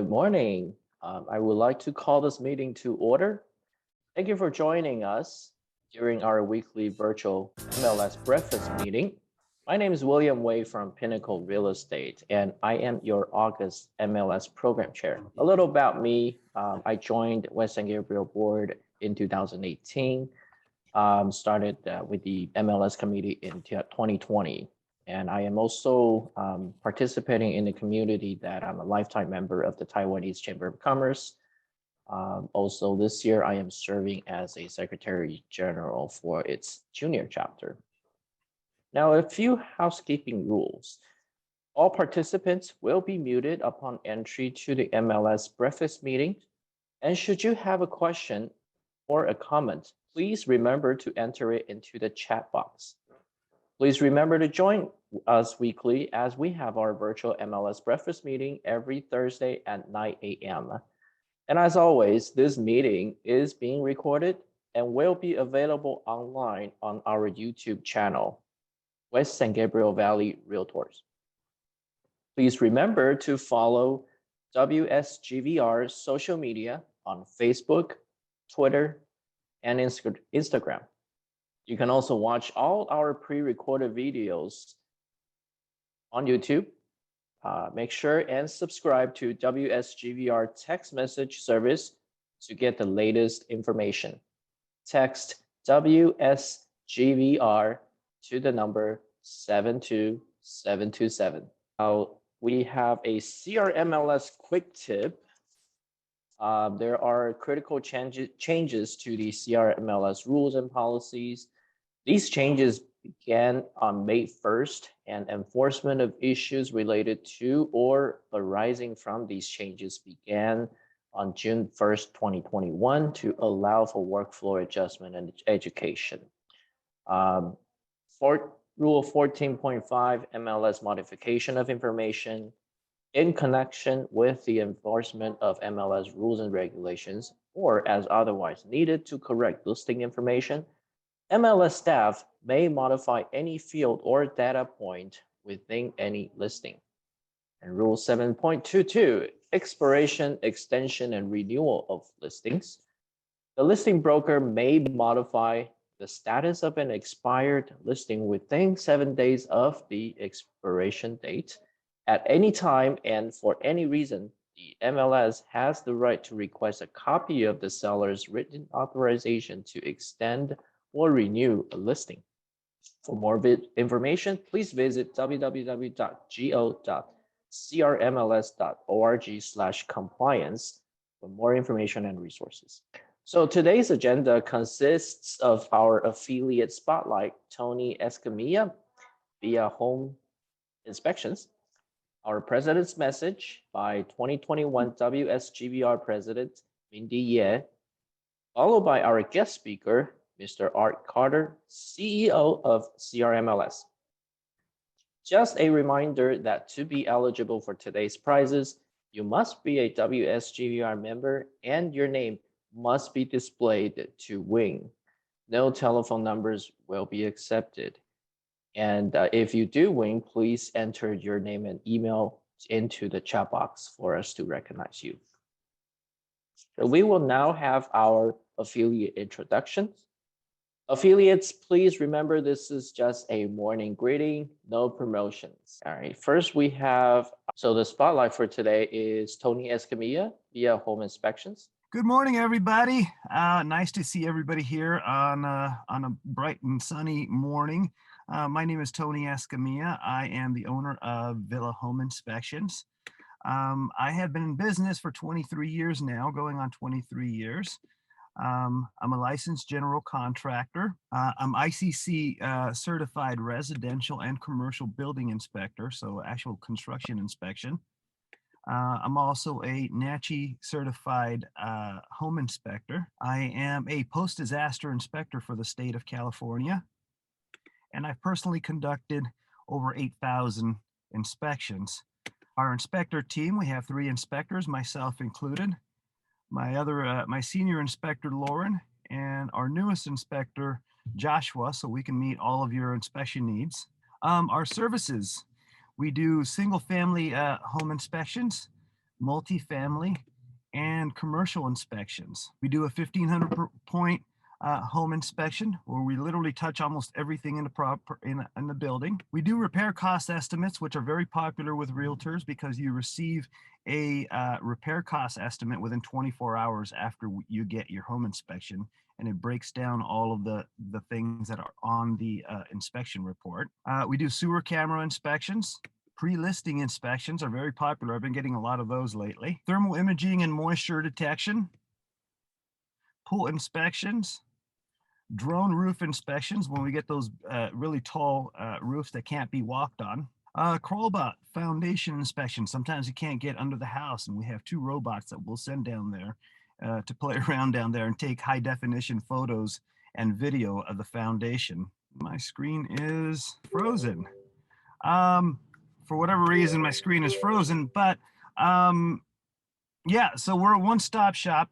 Good morning. I would like to call this meeting to order. Thank you for joining us during our weekly virtual MLS breakfast meeting. My name is William Wei from Pinnacle Real Estate, and I am your August MLS program chair. A little about me, I joined West San Gabriel Board in 2018, started with the MLS committee in 2020. And I am also participating in the community that I'm a lifetime member of the Taiwanese Chamber of Commerce. Also this year, I am serving as a Secretary General for its junior chapter. Now, a few housekeeping rules. All participants will be muted upon entry to the MLS breakfast meeting. And should you have a question or a comment, please remember to enter it into the chat box. Please remember to join us weekly as we have our virtual MLS breakfast meeting every Thursday at 9 a.m. And as always, this meeting is being recorded and will be available online on our YouTube channel, West San Gabriel Valley Realtors. Please remember to follow WSGVR's social media on Facebook, Twitter, and Instagram. You can also watch all our pre-recorded videos on YouTube. Make sure and subscribe to WSGVR text message service to get the latest information. Text WSGVR to the number 72727. Now, we have a CRMLS quick tip. There are critical changes to the CRMLS rules and policies. These changes began on May 1st, and enforcement of issues related to or arising from these changes began on June 1st, 2021 to allow for workflow adjustment and education. Rule 14.5 MLS modification of information in connection with the enforcement of MLS rules and regulations, or as otherwise needed to correct listing information, MLS staff may modify any field or data point within any listing. And Rule 7.22, expiration, extension, and renewal of listings. The listing broker may modify the status of an expired listing within 7 days of the expiration date. At any time and for any reason, the MLS has the right to request a copy of the seller's written authorization to extend or renew a listing. For more information, please visit www.go.crmls.org/compliance for more information and resources. So today's agenda consists of our affiliate spotlight, Tony Escamilla, via home inspections, our president's message by 2021 WSGVR President Mindy Ye, followed by our guest speaker, Mr. Art Carter, CEO of CRMLS. Just a reminder that to be eligible for today's prizes, you must be a WSGVR member and your name must be displayed to win. No telephone numbers will be accepted. And if you do win, please enter your name and email into the chat box for us to recognize you. So we will now have our affiliate introductions. Affiliates, please remember this is just a morning greeting, no promotions. All right, first we have, so the spotlight for today is Tony Escamilla via home inspections. Good morning, everybody. Nice to see everybody here on a bright and sunny morning. My name is Tony Escamilla. I am the owner of Villa Home Inspections. I have been in business for 23 years now, going on 23 years. I'm a licensed general contractor. I'm ICC certified residential and commercial building inspector, so actual construction inspection. I'm also a NACHI certified home inspector. I am a post-disaster inspector for the state of California. And I've personally conducted over 8,000 inspections. Our inspector team, we have 3 inspectors, myself included. My senior inspector, Lauren, and our newest inspector, Joshua, so we can meet all of your inspection needs. Our services, we do single family home inspections. multifamily, and commercial inspections. We do a 1,500 point home inspection where we literally touch almost everything in the building. We do repair cost estimates, which are very popular with realtors because you receive a repair cost estimate within 24 hours after you get your home inspection, and it breaks down all of the things that are on the inspection report. We do sewer camera inspections. Pre-listing inspections are very popular. I've been getting a lot of those lately. Thermal imaging and moisture detection, pool inspections, drone roof inspections when we get those really tall roofs that can't be walked on. Crawlbot foundation inspection. Sometimes you can't get under the house, and we have 2 robots that we'll send down there to play around down there and take high definition photos and video of the foundation. My screen is frozen. For whatever reason, my screen is frozen, but yeah, so we're a one-stop shop.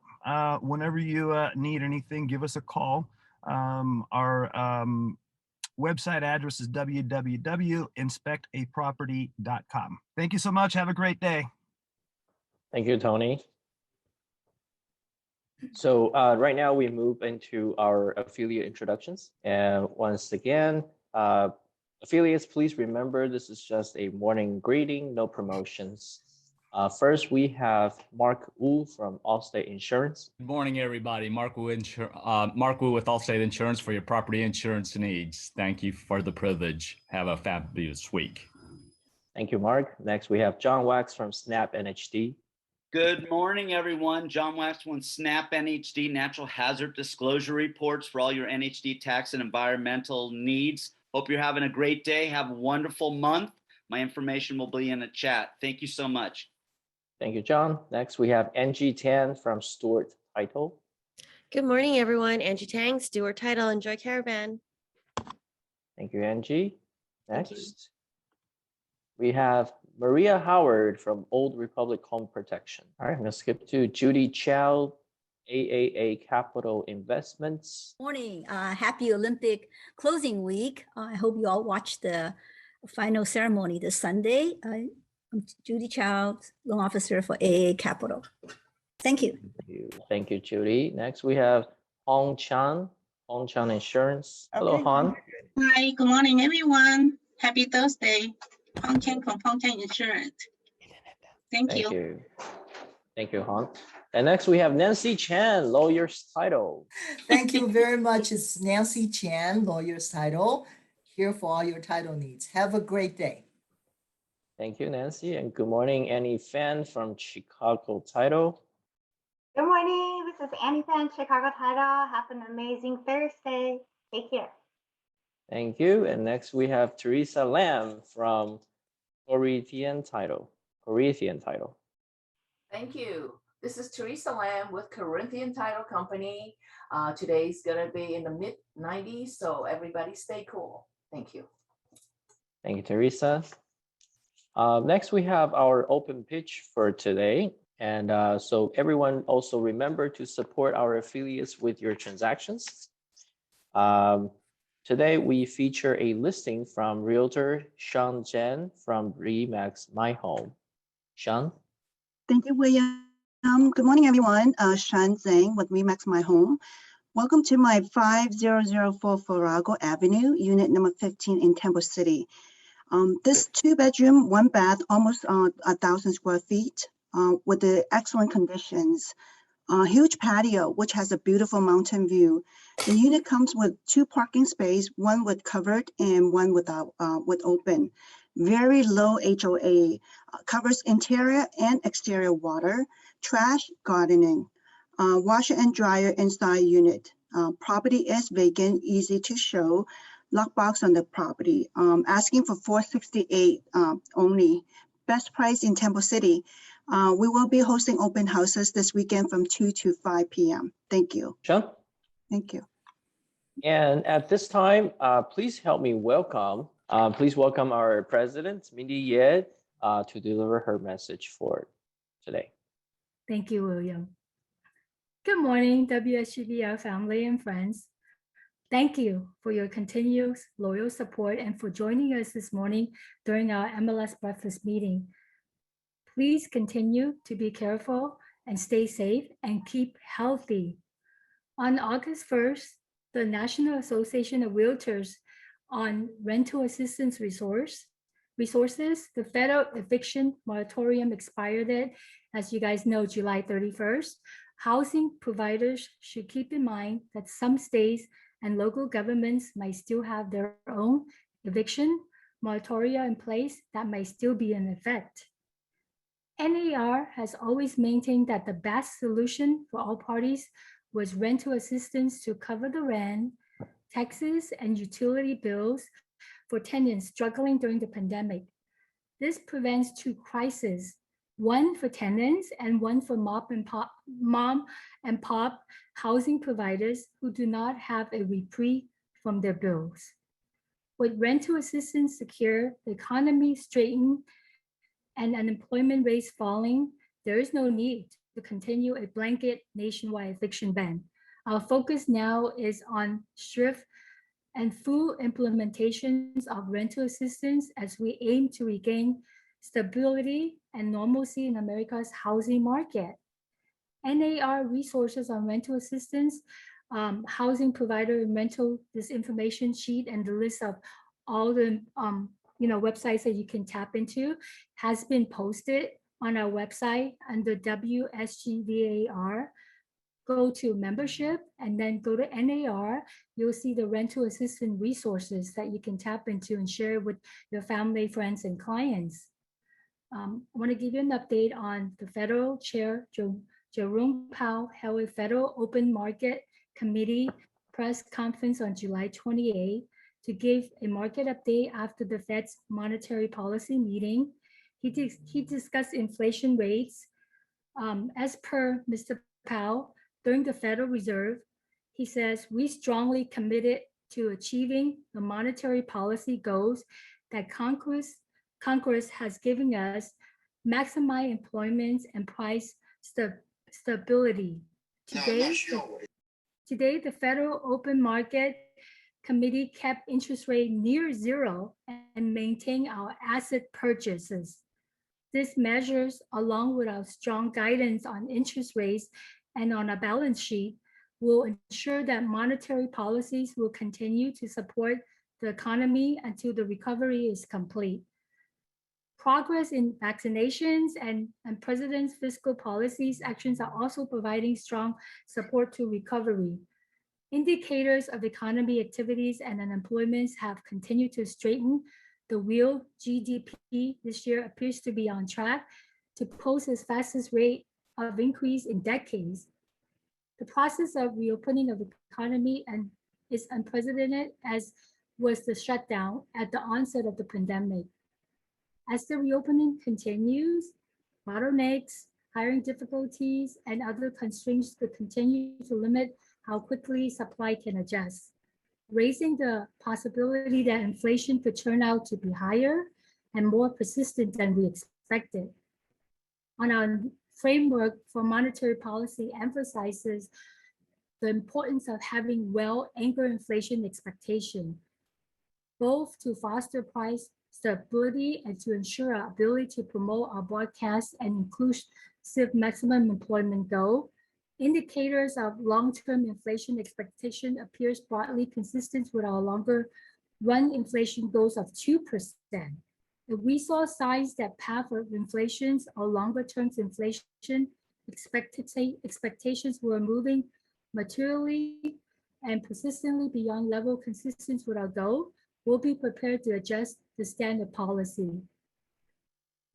Whenever you need anything, give us a call. Our website address is www.inspectaproperty.com. Thank you so much. Have a great day. Thank you, Tony. So right now we move into our affiliate introductions. And once again, affiliates, please remember this is just a morning greeting, no promotions. First, we have Mark Wu from Allstate Insurance. Good morning, everybody. Mark Wu with Allstate Insurance for your property insurance needs. Thank you for the privilege. Have a fabulous week. Thank you, Mark. Next, we have John Wax from Snap NHD. Good morning, everyone. John Wax from Snap NHD, Natural Hazard Disclosure Reports for all your NHD tax and environmental needs. Hope you're having a great day. Have a wonderful month. My information will be in the chat. Thank you so much. Thank you, John. Next, we have Angie Tan from Stewart Title. Good morning, everyone. Angie Tang, Stewart Title, Enjoy Caravan. Thank you, Angie. Thank you. Next, we have Maria Howard from Old Republic Home Protection. All right, I'm going to skip to Judy Chow, AAA Capital Investments. Morning. Happy Olympic closing week. I hope you all watched the final ceremony this Sunday. I'm Judy Chow, loan officer for AA Capital. Thank you. Thank you, Judy. Next, we have Hong Chan Insurance. Hello, Okay. Hong. Hi, good morning, everyone. Happy Thursday. Hong Chan from Hong Chan Insurance. Thank you. Thank you, Hong. And next, we have Nancy Chan, Lawyer's Title. Thank you very much. It's Nancy Chan, Lawyer's Title, here for all your title needs. Have a great day. Thank you, Nancy. And good morning, Annie Fan from Chicago Title. Good morning. This is Annie Fan, Chicago Title. Have an amazing Thursday. Take care. Thank you. And next, we have Teresa Lam from Corinthian Title. Thank you. This is Teresa Lam with Corinthian Title Company. Today's gonna be in the mid-90s, so everybody stay cool. Thank you. Thank you, Teresa. Next, we have our open pitch for today. And so everyone also remember to support our affiliates with your transactions. Today, we feature a listing from Realtor Sean Jen from Remax My Home. Sean? Thank you, William. Good morning, everyone. Shan Zhang with Remax My Home. Welcome to my 5004 Farrago Avenue, unit number 15 in Temple City. This 2-bedroom, 1-bath, almost 1,000 square feet with the excellent conditions. Huge patio, which has a beautiful mountain view. The unit comes with 2 parking spaces, one with covered and one without with open. Very low HOA, covers interior and exterior water, trash, gardening, washer and dryer inside unit. Property is vacant, easy to show. Lockbox on the property. Asking for $468 only. Best price in Temple City. We will be hosting open houses this weekend from 2 to 5 p.m. Thank you. Sean? Thank you. And at this time, please help me welcome, our president, Mindy Ye, to deliver her message for today. Thank you, William. Good morning, WSGVL family and friends. Thank you for your continuous loyal support and for joining us this morning during our MLS breakfast meeting. Please continue to be careful and stay safe and keep healthy. On August 1st, the National Association of Realtors on Rental Assistance Resources, the federal eviction moratorium expired it, as you guys know, July 31st. Housing providers should keep in mind that some states and local governments might still have their own eviction moratoria in place that might still be in effect. NAR has always maintained that the best solution for all parties was rental assistance to cover the rent, taxes, and utility bills for tenants struggling during the pandemic. This prevents two crises, one for tenants and one for mom and pop housing providers who do not have a reprieve from their bills. With rental assistance secure, the economy straightened, and unemployment rates falling, there is no need to continue a blanket nationwide eviction ban. Our focus now is on swift and full implementations of rental assistance as we aim to regain stability and normalcy in America's housing market. NAR resources on rental assistance, housing provider and rental, this information sheet and the list of all the websites that you can tap into has been posted on our website under WSGVAR. Go to membership and then go to NAR. You'll see the rental assistance resources that you can tap into and share with your family, friends, and clients. I want to give you an update on the federal chair, Jerome Powell, held a federal open market committee press conference on July 28 to give a market update after the Fed's monetary policy meeting. He discussed inflation rates. As per Mr. Powell, during the Federal Reserve, he says, we strongly committed to achieving the monetary policy goals that Congress has given us, maximize employment and price stability. Today, the Federal Open Market Committee kept interest rate near zero and maintained our asset purchases. These measures, along with our strong guidance on interest rates and on our balance sheet, will ensure that monetary policies will continue to support the economy until the recovery is complete. Progress in vaccinations and President's fiscal policies actions are also providing strong support to recovery. Indicators of economy activities and unemployment have continued to straighten. The real GDP this year appears to be on track to post its fastest rate of increase in decades. The process of reopening of the economy is unprecedented, as was the shutdown at the onset of the pandemic. As the reopening continues, bottlenecks, hiring difficulties, and other constraints could continue to limit how quickly supply can adjust, raising the possibility that inflation could turn out to be higher and more persistent than we expected. On our framework for monetary policy emphasizes the importance of having well-anchored inflation expectation, both to foster price stability and to ensure our ability to promote our broadcast and inclusive maximum employment goal. Indicators of long-term inflation expectation appears broadly consistent with our longer run inflation goals of 2%. If we saw signs that path of inflations or longer term inflation expectations were moving materially and persistently beyond level consistent with our goal, we'll be prepared to adjust the standard policy.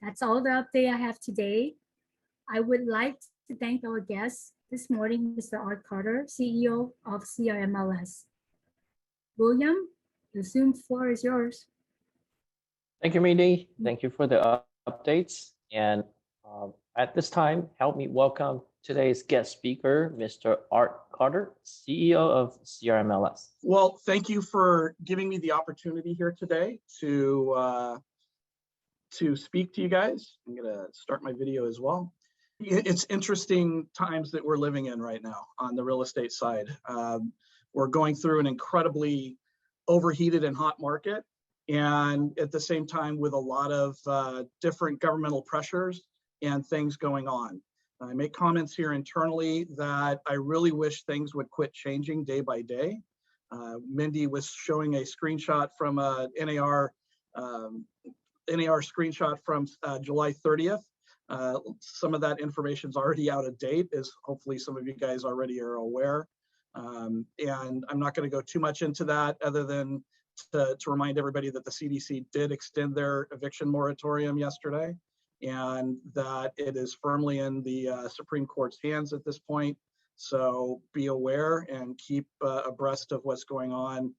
That's all the update I have today. I would like to thank our guests this morning, Mr. Art Carter, CEO of CRMLS. William, the Zoom floor is yours. Thank you, Mindy. Thank you for the updates. And at this time, help me welcome today's guest speaker, Mr. Art Carter, CEO of CRMLS. Well, thank you for giving me the opportunity here today to speak to you guys. I'm gonna start my video as well. It's interesting times that we're living in right now on the real estate side. We're going through an incredibly overheated and hot market, and at the same time with a lot of different governmental pressures and things going on. I make comments here internally that I really wish things would quit changing day by day. Mindy was showing a screenshot from a NAR screenshot from July 30th. Some of that information is already out of date, as hopefully some of you guys already are aware. And I'm not going to go too much into that other than to remind everybody that the CDC did extend their eviction moratorium yesterday, and that it is firmly in the Supreme Court's hands at this point. So be aware and keep abreast of what's going on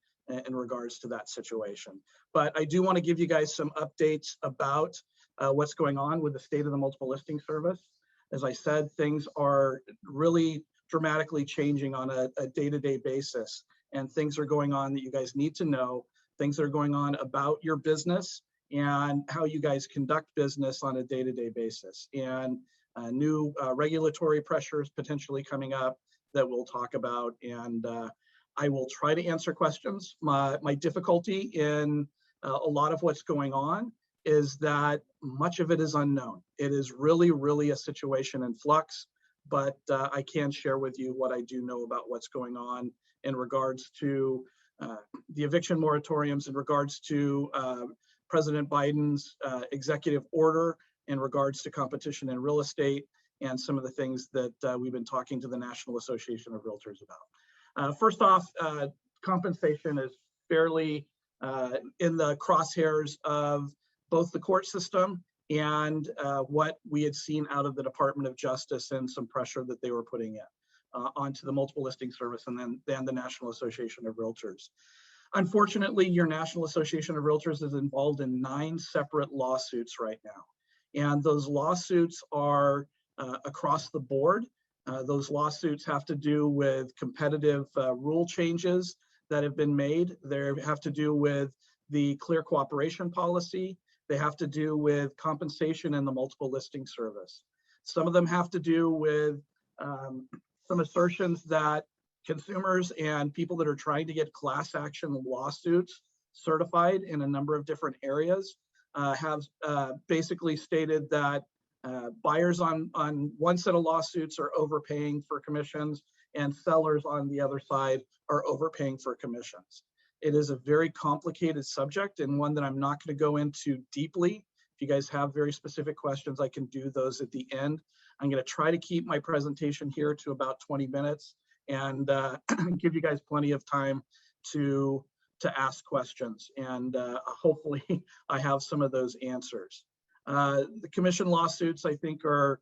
in regards to that situation. But I do want to give you guys some updates about what's going on with the state of the multiple listing service. As I said, things are really dramatically changing on a day-to-day basis, and things are going on that you guys need to know, things that are going on about your business and how you guys conduct business on a day-to-day basis, and new regulatory pressures potentially coming up that we'll talk about. And I will try to answer questions. My difficulty in a lot of what's going on is that much of it is unknown. It is really a situation in flux, but I can share with you what I do know about what's going on in regards to the eviction moratoriums, in regards to President Biden's executive order, in regards to competition in real estate, and some of the things that we've been talking to the National Association of Realtors about. First off, compensation is fairly in the crosshairs of both the court system and what we had seen out of the Department of Justice and some pressure that they were putting in onto the multiple listing service and then the National Association of Realtors. Unfortunately, your National Association of Realtors is involved in 9 separate lawsuits right now. And those lawsuits are across the board. Those lawsuits have to do with competitive rule changes that have been made. They have to do with the clear cooperation policy. They have to do with compensation in the multiple listing service. Some of them have to do with some assertions that consumers and people that are trying to get class action lawsuits certified in a number of different areas have basically stated that buyers on one set of lawsuits are overpaying for commissions and sellers on the other side are overpaying for commissions. It is a very complicated subject and one that I'm not going to go into deeply. If you guys have very specific questions, I can do those at the end. I'm going to try to keep my presentation here to about 20 minutes and give you guys plenty of time to ask questions. And hopefully I have some of those answers. The commission lawsuits, I think, are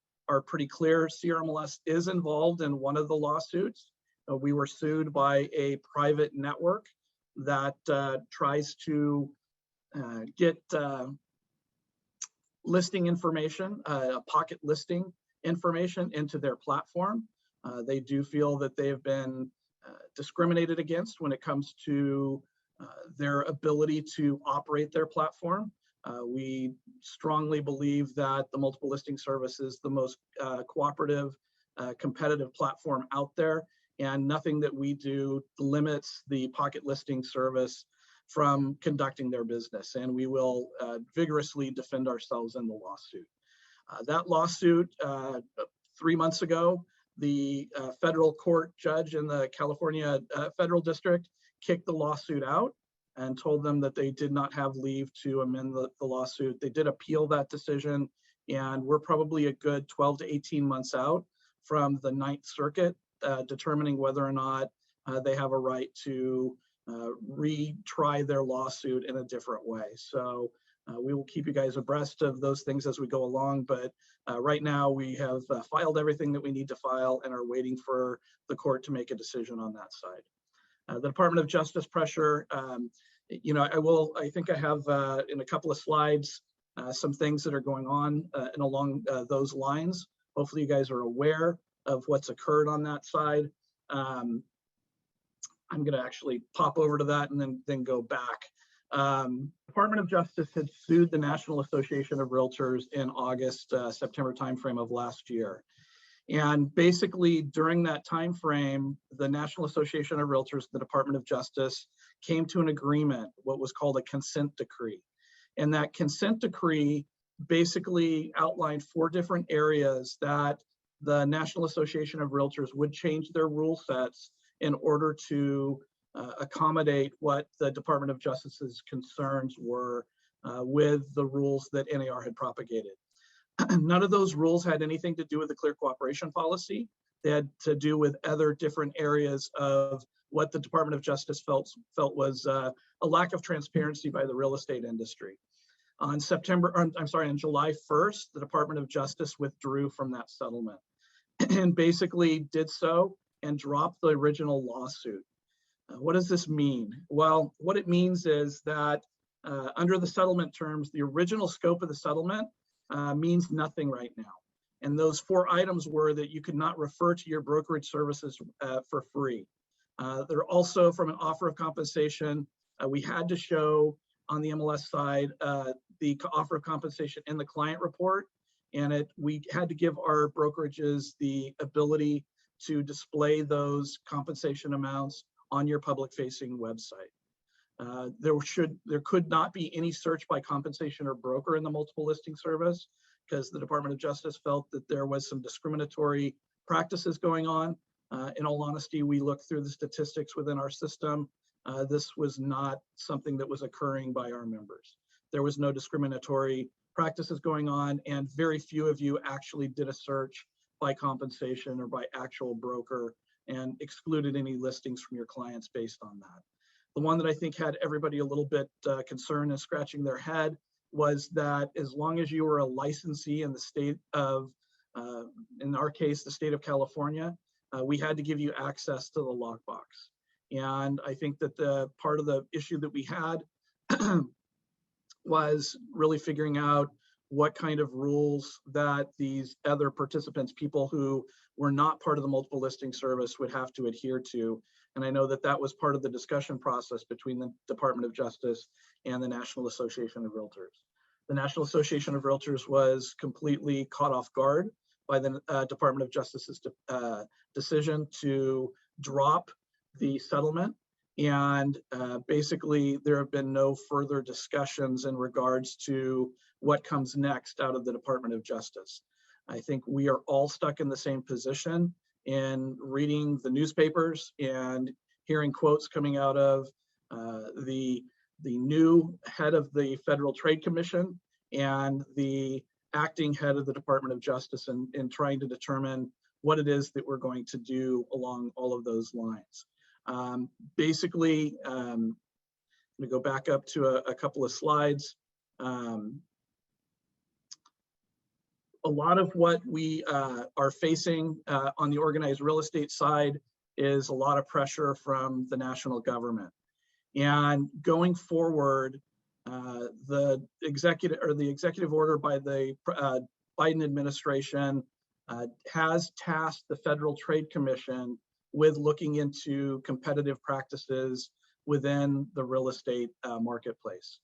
pretty clear. CRMLS is involved in one of the lawsuits. We were sued by a private network that tries to get listing information, pocket listing information into their platform. They do feel that they have been discriminated against when it comes to their ability to operate their platform. We strongly believe that the multiple listing service is the most cooperative, competitive platform out there, and nothing that we do limits the pocket listing service from conducting their business, and we will vigorously defend ourselves in the lawsuit. That lawsuit, 3 months ago, the federal court judge in the California Federal District kicked the lawsuit out and told them that they did not have leave to amend the lawsuit. They did appeal that decision, and we're probably a good 12 to 18 months out from the Ninth Circuit determining whether or not they have a right to retry their lawsuit in a different way. So we will keep you guys abreast of those things as we go along, but right now we have filed everything that we need to file and are waiting for the court to make a decision on that side. The Department of Justice pressure, you know, I think I have in a couple of slides some things that are going on and along those lines. Hopefully you guys are aware of what's occurred on that side. I'm going to actually pop over to that and then go back. Department of Justice had sued the National Association of Realtors in August, September timeframe of last year. And basically during that timeframe, the National Association of Realtors, the Department of Justice came to an agreement, what was called a consent decree. And that consent decree basically outlined 4 different areas that the National Association of Realtors would change their rule sets in order to accommodate what the Department of Justice's concerns were with the rules that NAR had propagated. None of those rules had anything to do with the clear cooperation policy. They had to do with other different areas of what the Department of Justice felt was a lack of transparency by the real estate industry. On July 1st, the Department of Justice withdrew from that settlement and basically did so and dropped the original lawsuit. What does this mean? Well, what it means is that under the settlement terms, the original scope of the settlement means nothing right now. And those 4 items were that you could not refer to your brokerage services for free. They're also, from an offer of compensation, we had to show on the MLS side the offer of compensation in the client report, and we had to give our brokerages the ability to display those compensation amounts on your public-facing website. There could not be any search by compensation or broker in the multiple listing service, because the Department of Justice felt that there was some discriminatory practices going on. In all honesty, we looked through the statistics within our system. This was not something that was occurring by our members. There was no discriminatory practices going on, and very few of you actually did a search by compensation or by actual broker and excluded any listings from your clients based on that. The one that I think had everybody a little bit concerned and scratching their head was that as long as you were a licensee in the state of, in our case, the state of California, we had to give you access to the lockbox. And I think that the part of the issue that we had was really figuring out what kind of rules that these other participants, people who were not part of the multiple listing service, would have to adhere to. And I know that that was part of the discussion process between the Department of Justice and the National Association of Realtors. The National Association of Realtors was completely caught off guard by the Department of Justice's decision to drop the settlement. And basically, there have been no further discussions in regards to what comes next out of the Department of Justice. I think we are all stuck in the same position in reading the newspapers and hearing quotes coming out of the new head of the Federal Trade Commission and the acting head of the Department of Justice, in trying to determine what it is that we're going to do along all of those lines. Basically, I'm going to go back up to a couple of slides. A lot of what we are facing on the organized real estate side is a lot of pressure from the national government. And going forward, the executive order by the Biden administration has tasked the Federal Trade Commission with looking into competitive practices within the real estate marketplace.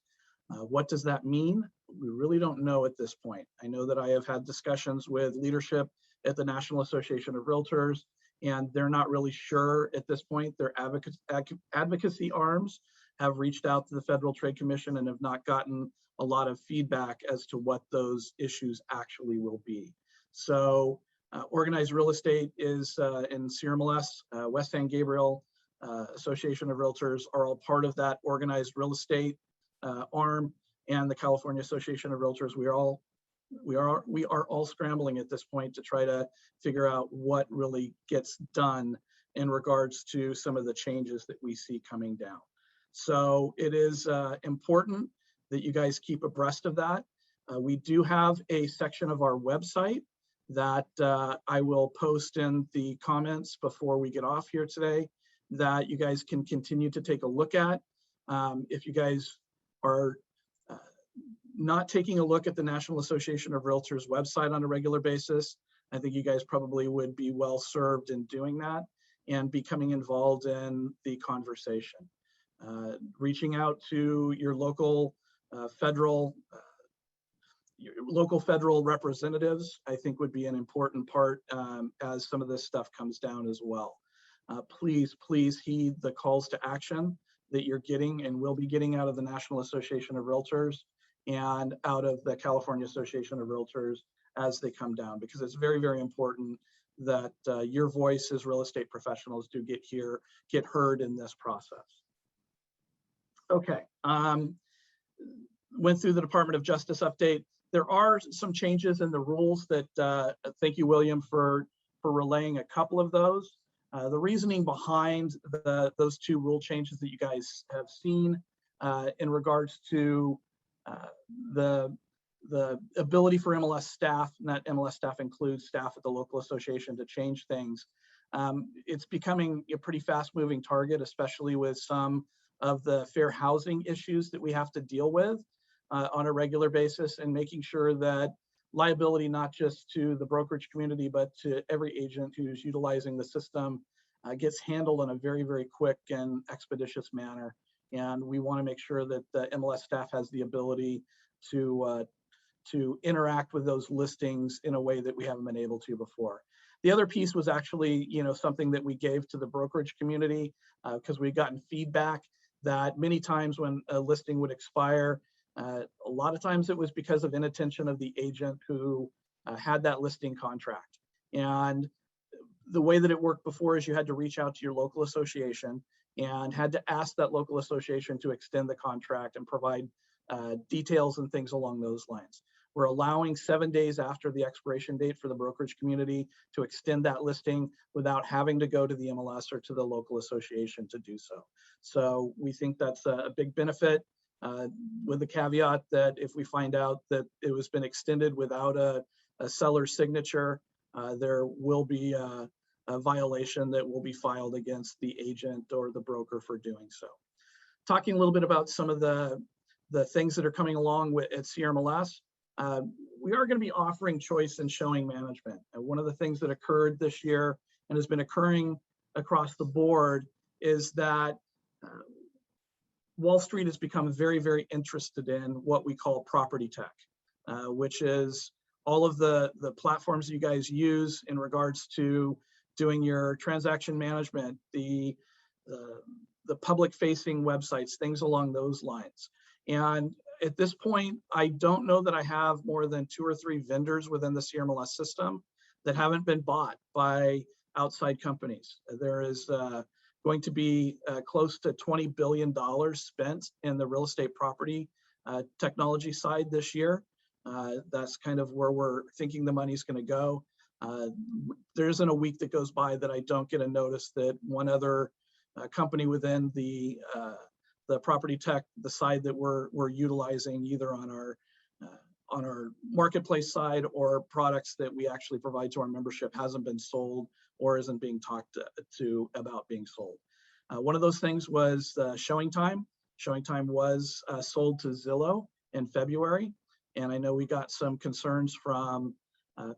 What does that mean? We really don't know at this point. I know that I have had discussions with leadership at the National Association of Realtors, and they're not really sure at this point. Their advocacy arms have reached out to the Federal Trade Commission and have not gotten a lot of feedback as to what those issues actually will be. So organized real estate is in CRMLS, West San Gabriel Association of Realtors are all part of that organized real estate arm, and the California Association of Realtors. We are all scrambling at this point to try to figure out what really gets done in regards to some of the changes that we see coming down. So it is important that you guys keep abreast of that. We do have a section of our website that I will post in the comments before we get off here today that you guys can continue to take a look at. If you guys are not taking a look at the National Association of Realtors website on a regular basis, I think you guys probably would be well served in doing that and becoming involved in the conversation. Reaching out to your local federal representatives, I think would be an important part as some of this stuff comes down as well. Please heed the calls to action that you're getting and will be getting out of the National Association of Realtors, and out of the California Association of Realtors as they come down, because it's very, very important that your voice as real estate professionals do get heard in this process. Okay, went through the Department of Justice update. There are some changes in the rules that, thank you, William, for relaying a couple of those. The reasoning behind those two rule changes that you guys have seen in regards to the ability for MLS staff, and that MLS staff includes staff at the local association, to change things. It's becoming a pretty fast moving target, especially with some of the fair housing issues that we have to deal with on a regular basis, and making sure that liability, not just to the brokerage community, but to every agent who's utilizing the system, gets handled in a very, very quick and expeditious manner. And we want to make sure that the MLS staff has the ability to interact with those listings in a way that we haven't been able to before. The other piece was actually, something that we gave to the brokerage community, because we've gotten feedback that many times when a listing would expire, a lot of times it was because of inattention of the agent who had that listing contract. And the way that it worked before is you had to reach out to your local association and had to ask that local association to extend the contract and provide details and things along those lines. We're allowing 7 days after the expiration date for the brokerage community to extend that listing without having to go to the MLS or to the local association to do so. So we think that's a big benefit, with the caveat that if we find out that it was been extended without a seller's signature, there will be a violation that will be filed against the agent or the broker for doing so. Talking a little bit about some of the things that are coming along with at CRMLS, we are going to be offering choice and showing management. And one of the things that occurred this year and has been occurring across the board is that Wall Street has become very, very interested in what we call property tech, which is all of the platforms you guys use in regards to doing your transaction management, the public facing websites, things along those lines. And at this point, I don't know that I have more than 2 or 3 vendors within the CRMLS system that haven't been bought by outside companies. There is going to be close to $20 billion spent in the real estate property technology side this year. That's kind of where we're thinking the money's going to go. There isn't a week that goes by that I don't get a notice that one other company within the property tech, the side that we're utilizing, either on our marketplace side or products that we actually provide to our membership, hasn't been sold or isn't being talked to about being sold. One of those things was Showing Time. Showing Time was sold to Zillow in February, and I know we got some concerns from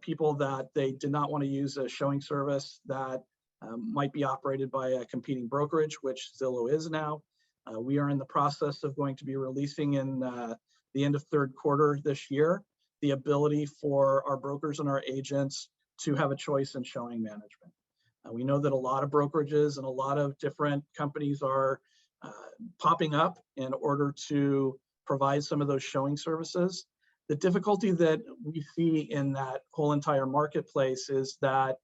people that they did not want to use a showing service that might be operated by a competing brokerage, which Zillow is now. We are in the process of going to be releasing in the end of 3rd quarter this year the ability for our brokers and our agents to have a choice in showing management. We know that a lot of brokerages and a lot of different companies are popping up in order to provide some of those showing services. The difficulty that we see in that whole entire marketplace is that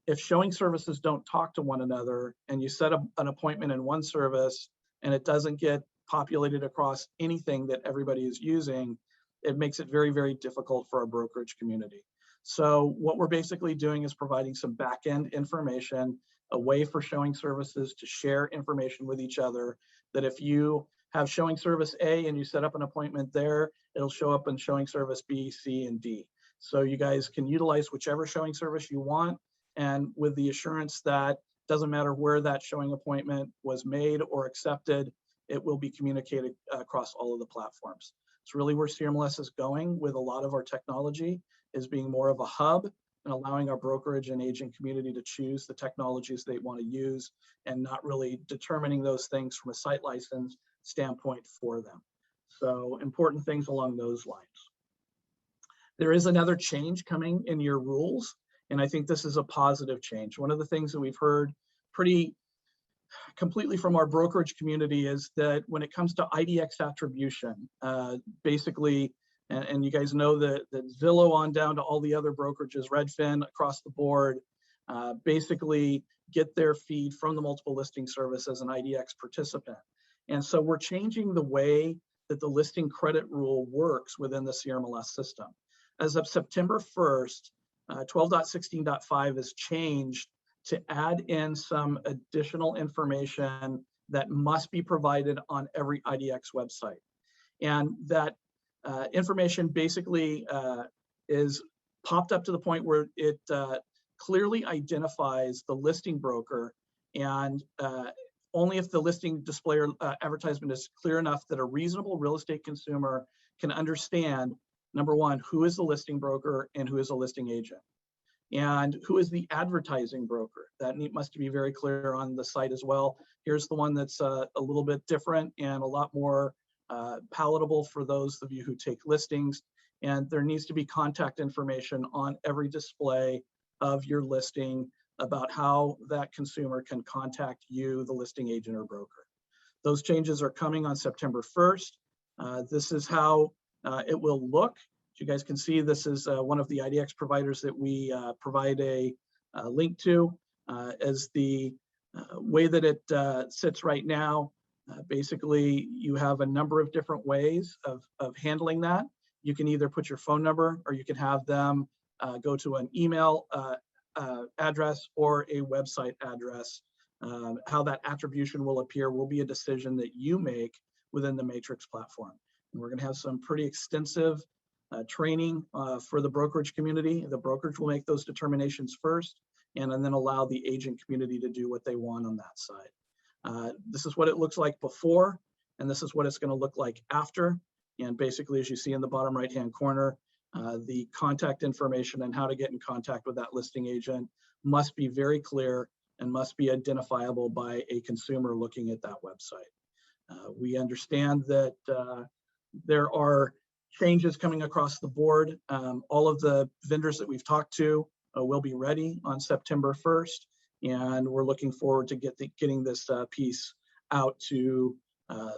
if showing services don't talk to one another and you set up an appointment in one service and it doesn't get populated across anything that everybody is using, it makes it very, very difficult for our brokerage community. So what we're basically doing is providing some back-end information, a way for showing services to share information with each other, that if you have showing service A and you set up an appointment there, it'll show up in showing service B, C, and D. So you guys can utilize whichever showing service you want, and with the assurance that doesn't matter where that showing appointment was made or accepted, it will be communicated across all of the platforms. It's really where CRMLS is going with a lot of our technology, is being more of a hub and allowing our brokerage and agent community to choose the technologies they want to use and not really determining those things from a site license standpoint for them. So important things along those lines. There is another change coming in your rules, and I think this is a positive change. One of the things that we've heard pretty completely from our brokerage community is that when it comes to IDX attribution, basically, and you guys know that Zillow on down to all the other brokerages, Redfin across the board, basically get their feed from the multiple listing service as an IDX participant. And so we're changing the way that the listing credit rule works within the CRMLS system. As of September 1st, 12.16.5 is changed to add in some additional information that must be provided on every IDX website. And that information basically is popped up to the point where it clearly identifies the listing broker, and only if the listing display or advertisement is clear enough that a reasonable real estate consumer can understand, number one, who is the listing broker and who is a listing agent, and who is the advertising broker. That must be very clear on the site as well. Here's the one that's a little bit different and a lot more palatable for those of you who take listings. And there needs to be contact information on every display of your listing about how that consumer can contact you, the listing agent or broker. Those changes are coming on September 1st. This is how it will look. As you guys can see, this is one of the IDX providers that we provide a link to. As the way that it sits right now, basically you have a number of different ways of handling that. You can either put your phone number, or you can have them go to an email address or a website address. How that attribution will appear will be a decision that you make within the Matrix platform. And we're going to have some pretty extensive training for the brokerage community. The brokerage will make those determinations first, and then allow the agent community to do what they want on that side. This is what it looks like before, and this is what it's going to look like after. And basically, as you see in the bottom right-hand corner, the contact information and how to get in contact with that listing agent must be very clear and must be identifiable by a consumer looking at that website. We understand that there are changes coming across the board. All of the vendors that we've talked to will be ready on September 1st, and we're looking forward to getting this piece out to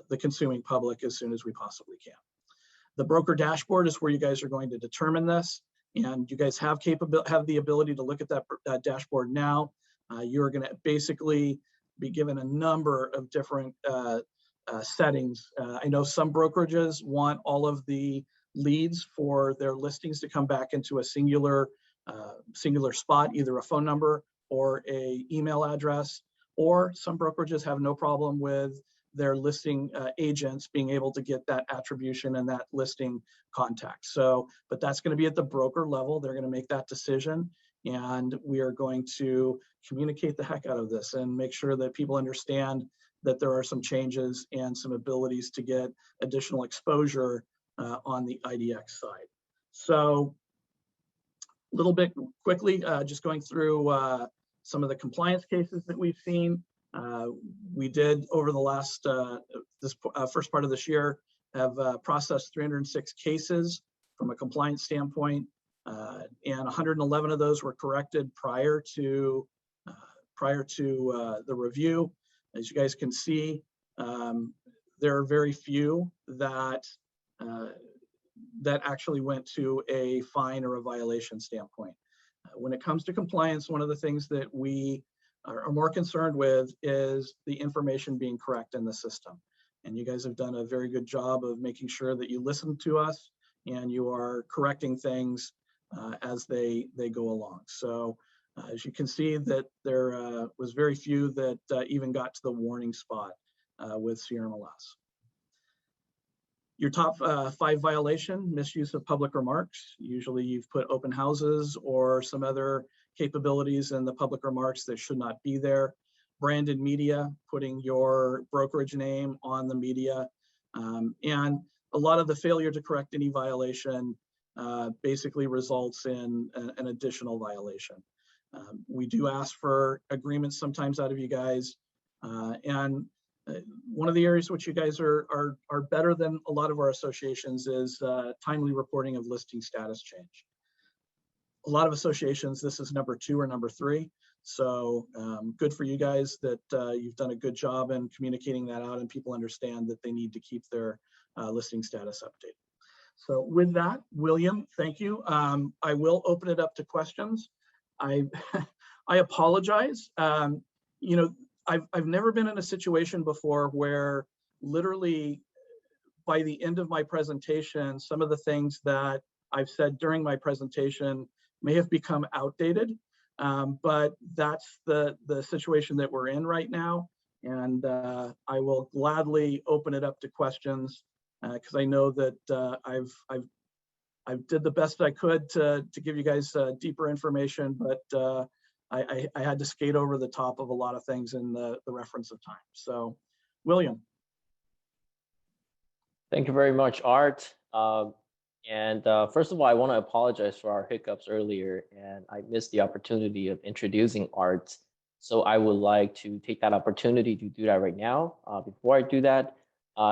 the consuming public as soon as we possibly can. The broker dashboard is where you guys are going to determine this, and you guys have the ability to look at that dashboard now. You're going to basically be given a number of different settings. I know some brokerages want all of the leads for their listings to come back into a singular spot, either a phone number or a email address, or some brokerages have no problem with their listing agents being able to get that attribution and that listing contact. So, but that's going to be at the broker level. They're going to make that decision, and we are going to communicate the heck out of this and make sure that people understand that there are some changes and some abilities to get additional exposure on the IDX side. So a little bit quickly, just going through some of the compliance cases that we've seen. We did over the last, first part of this year, have processed 306 cases from a compliance standpoint, and 111 of those were corrected prior to the review. As you guys can see, there are very few that actually went to a fine or a violation standpoint. When it comes to compliance, one of the things that we are more concerned with is the information being correct in the system. And you guys have done a very good job of making sure that you listen to us and you are correcting things as they go along. So as you can see, that there was very few that even got to the warning spot with CRMLS. Your top 5 violation: misuse of public remarks. Usually you've put open houses or some other capabilities in the public remarks that should not be there. Branded media, putting your brokerage name on the media. And a lot of the failure to correct any violation basically results in an additional violation. We do ask for agreements sometimes out of you guys. And one of the areas which you guys are better than a lot of our associations is timely reporting of listing status change. A lot of associations, this is number 2 or number 3. So good for you guys that you've done a good job in communicating that out and people understand that they need to keep their listing status updated. So with that, William, thank you. I will open it up to questions. I I apologize. You know, I've never been in a situation before where literally by the end of my presentation, some of the things that I've said during my presentation may have become outdated, but that's the situation that we're in right now. And I will gladly open it up to questions because I know that I did the best I could to give you guys deeper information, but I had to skate over the top of a lot of things in the reference of time. So, William. Thank you very much, Art. First of all, I want to apologize for our hiccups earlier, and I missed the opportunity of introducing Art. So I would like to take that opportunity to do that right now. Before I do that,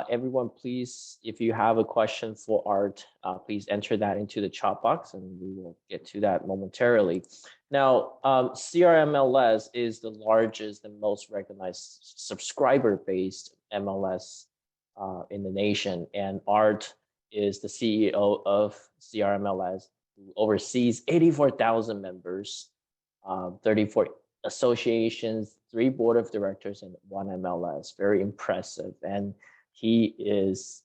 everyone, please, if you have a question for Art, please enter that into the chat box, and we will get to that momentarily. Now, CRMLS is the largest and most recognized subscriber-based MLS in the nation, and Art is the CEO of CRMLS, who oversees 84,000 members, 34 associations, 3 board of directors, and 1 MLS. Very impressive. And he is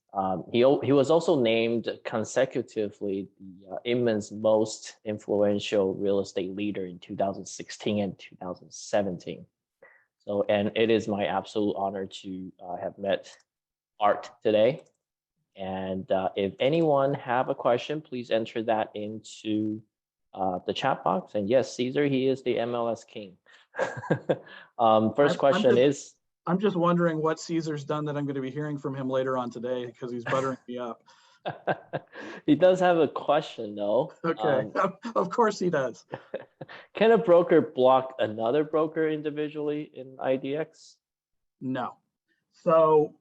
he was also named consecutively the Inman's most influential real estate leader in 2016 and 2017. So, and it is my absolute honor to have met Art today. And if anyone have a question, please enter that into the chat box. And yes, Caesar, he is the MLS king. First question is. I'm just wondering what Caesar's done that I'm going to be hearing from him later on today because he's buttering me up. He does have a question though. Okay, of course he does. Can a broker block another broker individually in IDX? No. So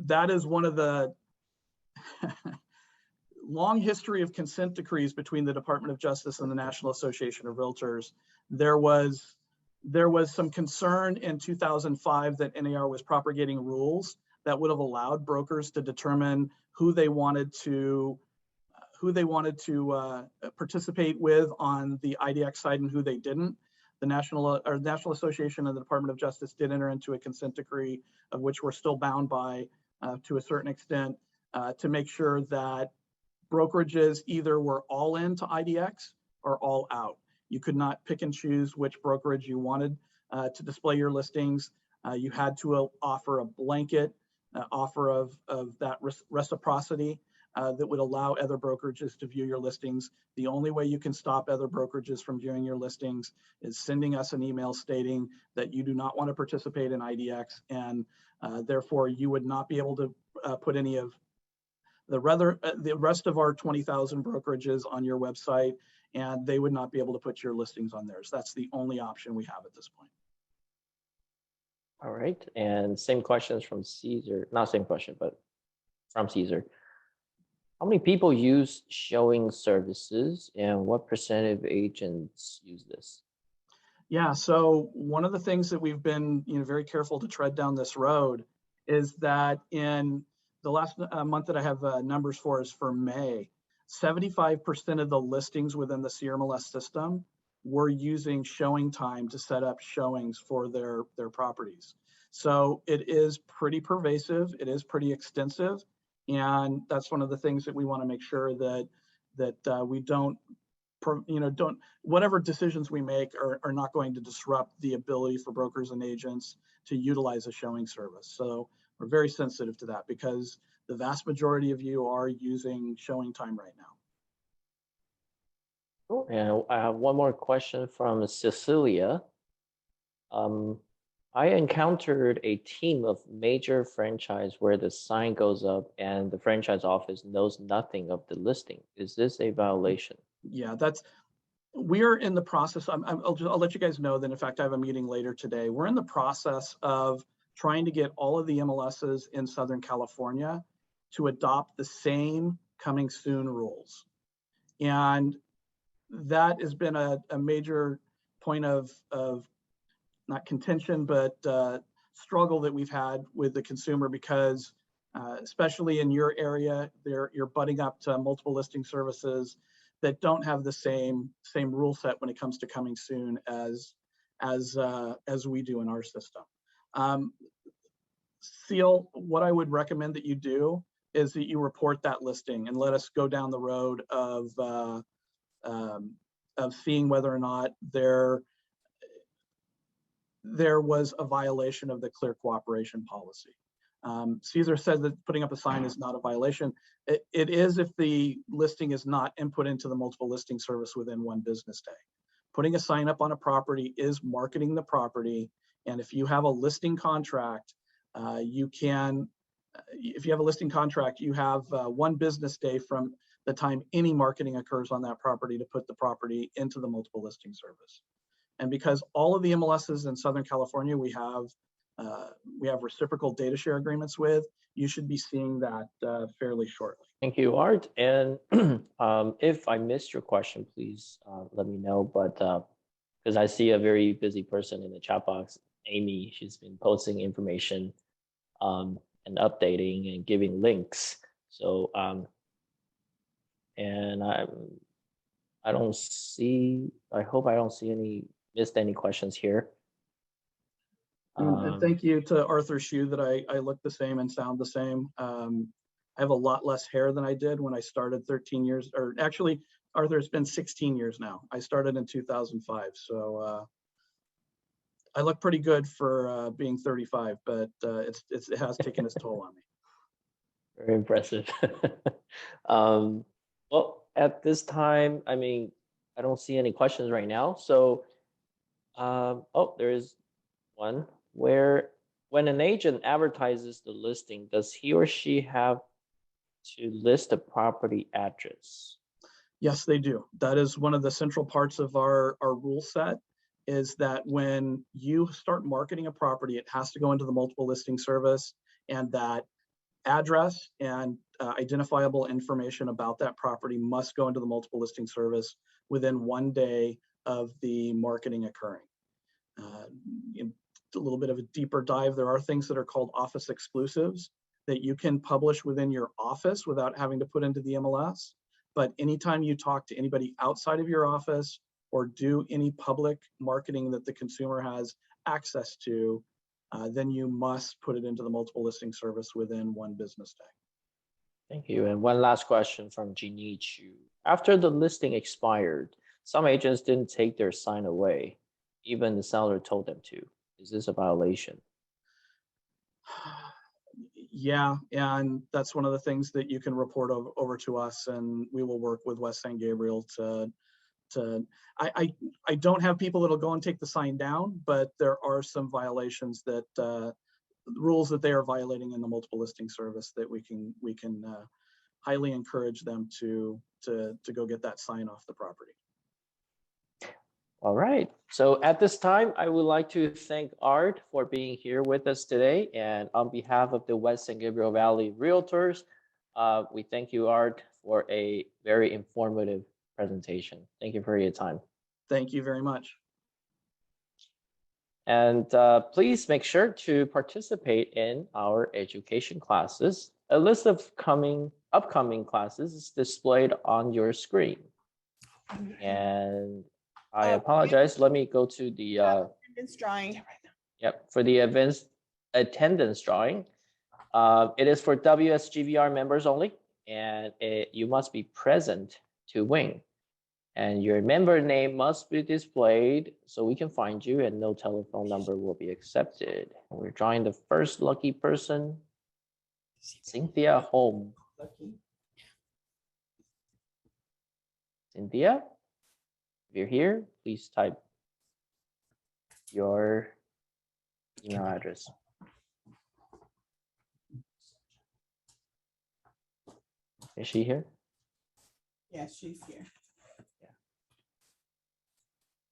that is one of the long history of consent decrees between the Department of Justice and the National Association of Realtors. There was some concern in 2005 that NAR was propagating rules that would have allowed brokers to determine who they wanted to participate with on the IDX side and who they didn't. The National Association and the Department of Justice did enter into a consent decree of which we're still bound by to a certain extent to make sure that brokerages either were all into IDX or all out. You could not pick and choose which brokerage you wanted to display your listings. You had to offer a blanket offer of that reciprocity that would allow other brokerages to view your listings. The only way you can stop other brokerages from viewing your listings is sending us an email stating that you do not want to participate in IDX, and therefore you would not be able to put any of the rest of our 20,000 brokerages on your website, and they would not be able to put your listings on theirs. That's the only option we have at this point. All right, and same questions from Caesar, not same question, but from Caesar. How many people use showing services and what percent of agents use this? Yeah, so one of the things that we've been very careful to tread down this road is that in the last month that I have numbers for is for May, 75% of the listings within the CRMLS system were using showing time to set up showings for their properties. So it is pretty pervasive, it is pretty extensive, and that's one of the things that we want to make sure that we don't whatever decisions we make are not going to disrupt the ability for brokers and agents to utilize a showing service. So we're very sensitive to that because the vast majority of you are using showing time right now. Cool. And I have one more question from Cecilia. I encountered a team of major franchise where the sign goes up and the franchise office knows nothing of the listing. Is this a violation? Yeah, we're in the process. I'll let you guys know that, in fact, I have a meeting later today. We're in the process of trying to get all of the MLSs in Southern California to adopt the same coming soon rules. And that has been a major point of not contention, but struggle that we've had with the consumer, because especially in your area, you're butting up to multiple listing services that don't have the same rule set when it comes to coming soon as we do in our system. Seal, what I would recommend that you do is that you report that listing and let us go down the road of seeing whether or not there was a violation of the clear cooperation policy. Caesar says that putting up a sign is not a violation. It is if the listing is not input into the multiple listing service within 1 business day. Putting a sign up on a property is marketing the property. And if you have a listing contract, if you have a listing contract, you have 1 business day from the time any marketing occurs on that property to put the property into the multiple listing service. And because all of the MLSs in Southern California, we have reciprocal data share agreements with, you should be seeing that fairly shortly. Thank you, Art. And if I missed your question, please let me know. But because I see a very busy person in the chat box, Amy, she's been posting information and updating and giving links. So, and I hope I don't see missed any questions here. And thank you to Arthur Shue that I look the same and sound the same. I have a lot less hair than I did when I started 13 years, or actually, Arthur, it's been 16 years now. I started in 2005, so I look pretty good for being 35, but it has taken its toll on me. Very impressive. Well, at this time, I mean, I don't see any questions right now. So, oh, there is one. When an agent advertises the listing, does he or she have to list the property address? Yes, they do. That is one of the central parts of our rule set, is that when you start marketing a property, it has to go into the multiple listing service, and that address and identifiable information about that property must go into the multiple listing service within 1 day of the marketing occurring. A little bit of a deeper dive, there are things that are called office exclusives that you can publish within your office without having to put into the MLS. But anytime you talk to anybody outside of your office or do any public marketing that the consumer has access to, then you must put it into the multiple listing service within 1 business day. Thank you. And one last question from Jeannie Chu. After the listing expired, some agents didn't take their sign away. Even the seller told them to. Is this a violation? Yeah, and that's one of the things that you can report over to us, and we will work with West San Gabriel to I don't have people that'll go and take the sign down, but there are some violations that rules that they are violating in the multiple listing service that we can highly encourage them to go get that sign off the property. All right. So at this time, I would like to thank Art for being here with us today. And on behalf of the West San Gabriel Valley Realtors, we thank you, Art, for a very informative presentation. Thank you for your time. Thank you very much. And please make sure to participate in our education classes. A list of upcoming classes is displayed on your screen. And I apologize. Let me go to the attendance drawing. Yep, for the events attendance drawing. It is for WSGVR members only, and you must be present to win. And your member name must be displayed so we can find you, and no telephone number will be accepted. We're drawing the first lucky person, Cynthia Holm. Cynthia, if you're here, please type your email address. Is she here? Yes, she's here.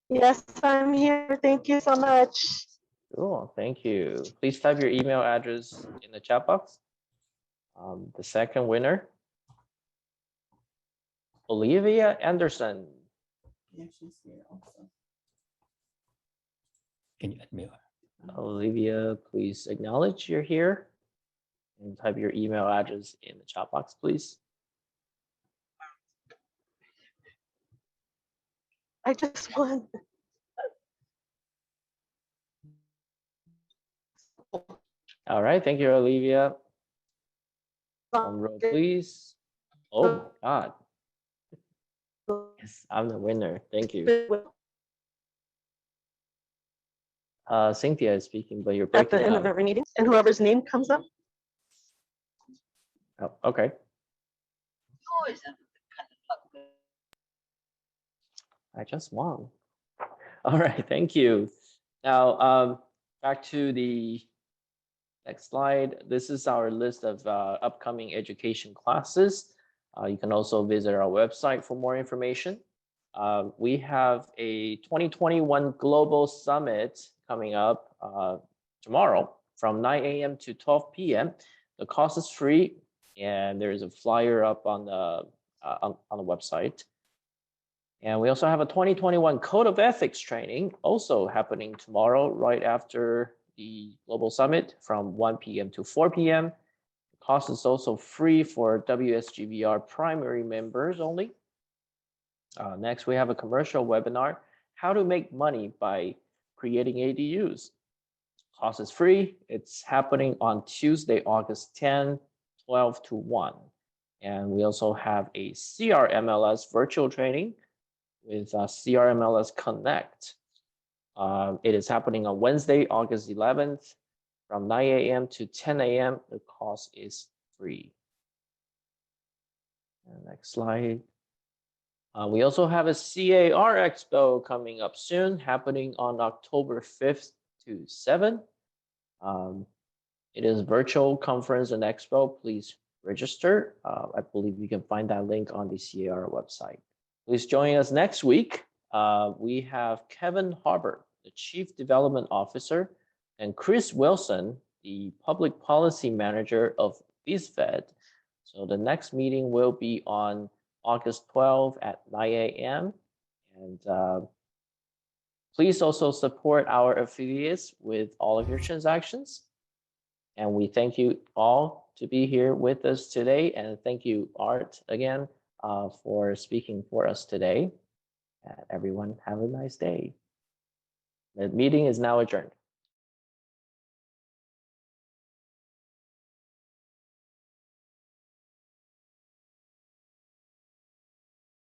Yes, I'm here. Thank you so much. Cool, thank you. Please type your email address in the chat box. The second winner, Olivia Anderson. Yeah, she's here also. Can you admit? Olivia, please acknowledge you're here and type your email address in the chat box, please. I just want. All right, thank you, Olivia. Drum roll, please. Oh my God. Yes, I'm the winner. Thank you. Cynthia is speaking, but you're At breaking the end of up. every meeting, and whoever's name comes up. Oh, okay. I just won. All right, thank you. Now, back to the next slide. This is our list of upcoming education classes. You can also visit our website for more information. We have a 2021 Global Summit coming up tomorrow from 9 a.m. to 12 p.m. The cost is free, and there's a flyer up on the website. And we also have a 2021 Code of Ethics training also happening tomorrow, right after the Global Summit from 1 p.m. to 4 p.m. The cost is also free for WSGVR primary members only. Next, we have a commercial webinar, How to Make Money by Creating ADUs. Cost is free. It's happening on Tuesday, August 10, 12 to 1. And we also have a CRMLS virtual training with CRMLS Connect. It is happening on Wednesday, August 11th from 9 a.m. to 10 a.m. The cost is free. And next slide. We also have a CAR Expo coming up soon, happening on October 5th to 7th. It is virtual conference and expo. Please register. I believe you can find that link on the CAR website. Please join us next week. We have Kevin Harbour, the Chief Development Officer, and Chris Wilson, the Public Policy Manager of BizFed. So the next meeting will be on August 12 at 9 a.m. And please also support our affiliates with all of your transactions. And we thank you all to be here with us today. And thank you, Art, again, for speaking for us today. Everyone have a nice day. The meeting is now adjourned.